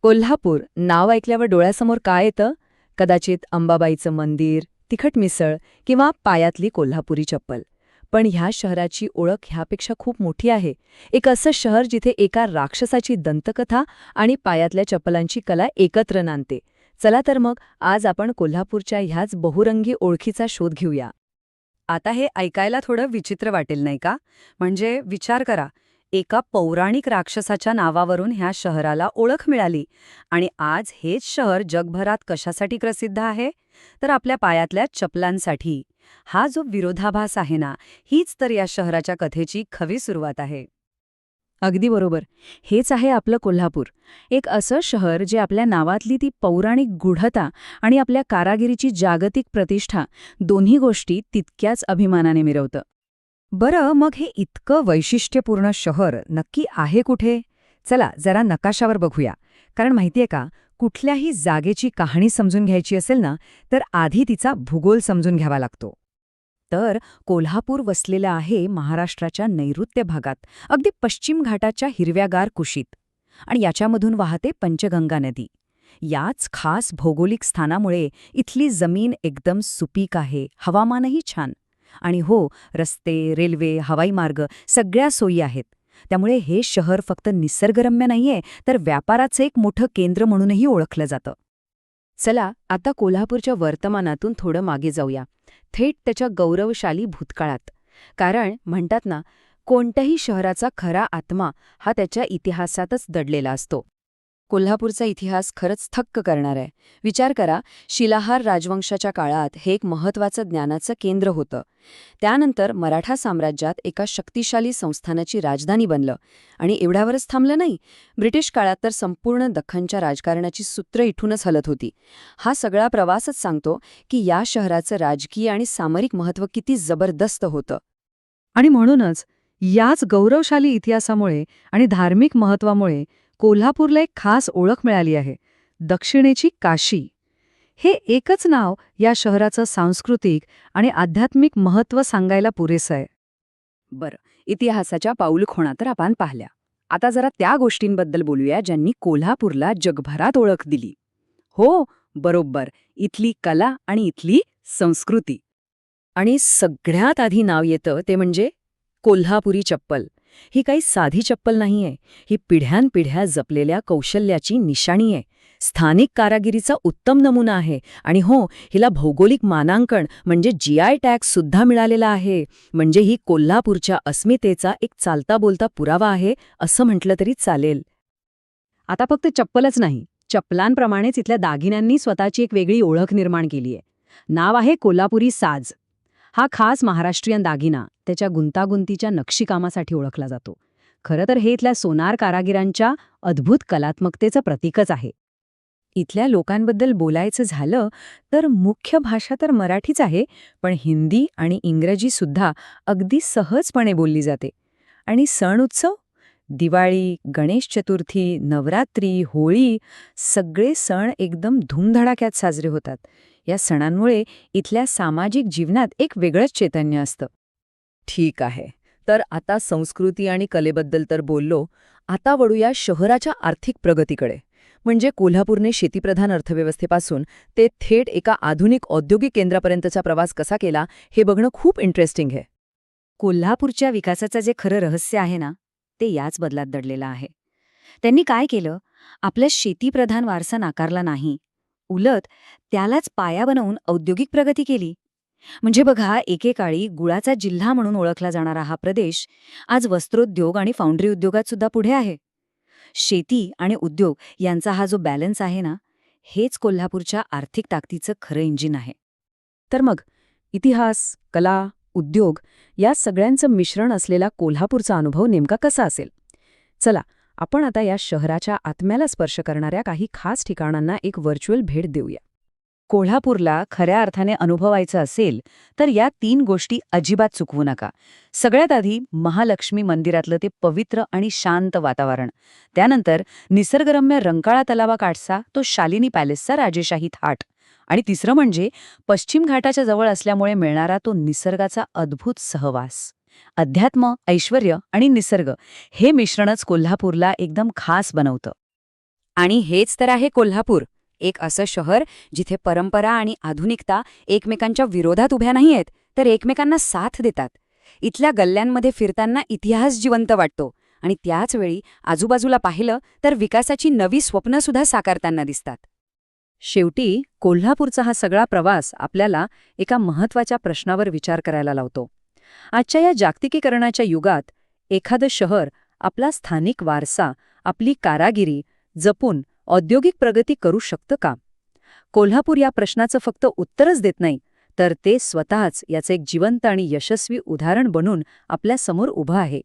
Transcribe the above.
कोल्हापूर नाव ऐकल्यावर डोळ्यासमोर काय येतं? कदाचित अंबाबाईचं मंदिर, तिखट मिसळ किंवा पायातली कोल्हापुरी चप्पल. पण ह्या शहराची ओळख ह्यापेक्षा खूप मोठी आहे. एक असं शहर जिथे एका राक्षसाची दंतकथा आणि पायातल्या चप्पलांची कला एकत्र नांदते. चला तर मग आज आपण कोल्हापूरच्या ह्याच बहुरंगी ओळखीचा शोध घेऊया. आता हे ऐकायला थोडं विचित्र वाटेल नाही का? म्हणजे विचार करा, एका पौराणिक राक्षसाच्या नावावरून ह्या शहराला ओळख मिळाली आणि आज हेच शहर जगभरात कशासाठी प्रसिद्ध आहे? तर आपल्या पायातल्या चपलांसाठी. हा जो विरोधाभास आहे ना, हीच तर या शहराच्या कथेची खवी सुरुवात आहे. अगदी बरोबर. हेच आहे आपलं कोल्हापूर. एक असं शहर जे आपल्या नावातली ती पौराणिक गूढता आणि आपल्या कारागिरीची जागतिक प्रतिष्ठा दोन्ही गोष्टी तितक्याच अभिमानाने मिरवतं. बरं, मग हे इतकं वैशिष्ट्यपूर्ण शहर नक्की आहे कुठे? चला जरा नकाशावर बघूया. कारण माहितीये का, कुठल्याही जागेची कहाणी समजून घ्यायची असेल ना, तर आधी तिचा भूगोल समजून घ्यावा लागतो. तर कोल्हापूर वसलेलं आहे महाराष्ट्राच्या नैऋत्य भागात, अगदी पश्चिम घाटाच्या हिरव्यागार कुशीत. आणि याच्यामधून वाहते पंचगंगा नदी. याच खास भौगोलिक स्थानामुळे इथली जमीन एकदम सुपीक आहे, हवामानही छान. आणि हो, रस्ते, रेल्वे, हवाई मार्ग सगळ्या सोयी आहेत. त्यामुळे हे शहर फक्त निसर्गरम्य नाहीये, तर व्यापाराचं एक मोठं केंद्र म्हणूनही ओळखलं जातं. चला आता कोल्हापूरच्या वर्तमानातून थोडं मागे जाऊया, थेट त्याच्या गौरवशाली भूतकाळात. कारण म्हणतात ना, कोणत्याही शहराचा खरा आत्मा हा त्याच्या इतिहासातच दडलेला असतो. कोल्हापूरचा इतिहास खरंच थक्क करणार आहे. विचार करा, शिलाहार राजवंशाच्या काळात हे एक महत्त्वाचं ज्ञानाचं केंद्र होतं. त्यानंतर मराठा साम्राज्यात एका शक्तिशाली संस्थानाची राजधानी बनलं. आणि एवढ्यावरच थांबलं नाही, ब्रिटिश काळात तर संपूर्ण दख्खनच्या राजकारणाची सूत्र इथूनच हलत होती. हा सगळा प्रवासच सांगतो की या शहराचं राजकीय आणि सामरिक महत्त्व किती जबरदस्त होतं. आणि म्हणूनच याच गौरवशाली इतिहासामुळे आणि धार्मिक महत्त्वामुळे कोल्हापूरला एक खास ओळख मिळाली आहे, दक्षिणेची काशी. हे एकच नाव या शहराचं सांस्कृतिक आणि आध्यात्मिक महत्त्व सांगायला पुरेसं आहे. बरं, इतिहासाच्या पाऊलखुणा तर आपण पाहिल्या. आता जरा त्या गोष्टींबद्दल बोलूया ज्यांनी कोल्हापूरला जगभरात ओळख दिली. हो, बरोबर, इथली कला आणि इथली संस्कृती. आणि सगळ्यात आधी नाव येतं ते म्हणजे कोल्हापुरी चप्पल. ही काही साधी चप्पल नाहीये, ही पिढ्यानपिढ्या जपलेल्या कौशल्याची निशाणी आहे. स्थानिक कारागिरीचा उत्तम नमुना आहे. आणि हो, हिला भौगोलिक मानांकन म्हणजे जीआय टॅग सुद्धा मिळालेला आहे. म्हणजे ही कोल्हापूरच्या अस्मितेचा एक चालता बोलता पुरावा आहे असं म्हटलं तरी चालेल. आता फक्त चप्पलच नाही, चप्पलांप्रमाणेच इथल्या दागिन्यांनी स्वतःची एक वेगळी ओळख निर्माण केली आहे. नाव आहे कोल्हापुरी साज. हा खास महाराष्ट्रीयन दागिना त्याच्या गुंतागुंतीच्या नक्षीकामासाठी ओळखला जातो. खरं तर हे इथल्या सोनार कारागिरांच्या अद्भुत कलात्मकतेचं प्रतीकच आहे. इथल्या लोकांबद्दल बोलायचं झालं तर मुख्य भाषा तर मराठीच आहे, पण हिंदी आणि इंग्रजी सुद्धा अगदी सहजपणे बोलली जाते. आणि सण उत्सव, दिवाळी, गणेश चतुर्थी, नवरात्री, होळी सगळे सण एकदम धूमधडाक्यात साजरे होतात. या सणांमुळे इथल्या सामाजिक जीवनात एक वेगळंच चैतन्य असतं. ठीक आहे, तर आता संस्कृती आणि कलेबद्दल तर बोललो. आता वळूया शहराच्या आर्थिक प्रगतीकडे. म्हणजे कोल्हापूरने शेतीप्रधान अर्थव्यवस्थेपासून ते थेट एका आधुनिक औद्योगिक केंद्रापर्यंतचा प्रवास कसा केला हे बघणं खूप इंटरेस्टिंग आहे. कोल्हापूरच्या विकासाचं जे खरं रहस्य आहे ना, ते याच बदलात दडलेलं आहे. त्यांनी काय केलं? आपला शेतीप्रधान वारसा नाकारला नाही, उलट त्यालाच पाया बनवून औद्योगिक प्रगती केली. म्हणजे बघा, एकेकाळी गुळाचा जिल्हा म्हणून ओळखला जाणारा हा प्रदेश आज वस्त्रोद्योग आणि फाउंड्री उद्योगात सुद्धा पुढे आहे. शेती आणि उद्योग यांचा हा जो बॅलन्स आहे ना, हेच कोल्हापूरच्या आर्थिक ताकदीचं खरं इंजिन आहे. तर मग इतिहास, कला, उद्योग या सगळ्यांचं मिश्रण असलेला कोल्हापूरचा अनुभव नेमका कसा असेल? चला, आपण आता या शहराच्या आत्म्याला स्पर्श करणाऱ्या काही खास ठिकाणांना एक व्हर्च्युअल भेट देऊया. कोल्हापूरला खऱ्या अर्थाने अनुभवायचं असेल तर या 3 गोष्टी अजिबात चुकवू नका. सगळ्यात आधी महालक्ष्मी मंदिरातलं ते पवित्र आणि शांत वातावरण. त्यानंतर निसर्गरम्य रंकाळा तलावाकाठचा तो शालिनी पॅलेसचा राजेशाही थाट. आणि तिसरं म्हणजे पश्चिम घाटाच्या जवळ असल्यामुळे मिळणारा तो निसर्गाचा अद्भुत सहवास. अध्यात्म, ऐश्वर्य आणि निसर्ग हे मिश्रणच कोल्हापूरला एकदम खास बनवतं. आणि हेच तर आहे कोल्हापूर, एक असं शहर जिथे परंपरा आणि आधुनिकता एकमेकांच्या विरोधात उभ्या नाहीयेत, तर एकमेकांना साथ देतात. इथल्या गल्ल्यांमध्ये फिरताना इतिहास जिवंत वाटतो आणि त्याच वेळी आजूबाजूला पाहिलं तर विकासाची नवी स्वप्नसुद्धा साकारताना दिसतात. शेवटी कोल्हापूरचा हा सगळा प्रवास आपल्याला एका महत्त्वाच्या प्रश्नावर विचार करायला लावतो. आजच्या या जागतिकीकरणाच्या युगात एखादं शहर आपला स्थानिक वारसा, आपली कारागिरी जपून औद्योगिक प्रगती करू शकतं का? कोल्हापूर या प्रश्नाचं फक्त उत्तरच देत नाही, तर ते स्वतःच याचं एक जिवंत आणि यशस्वी उदाहरण बनून आपल्यासमोर उभं आहे.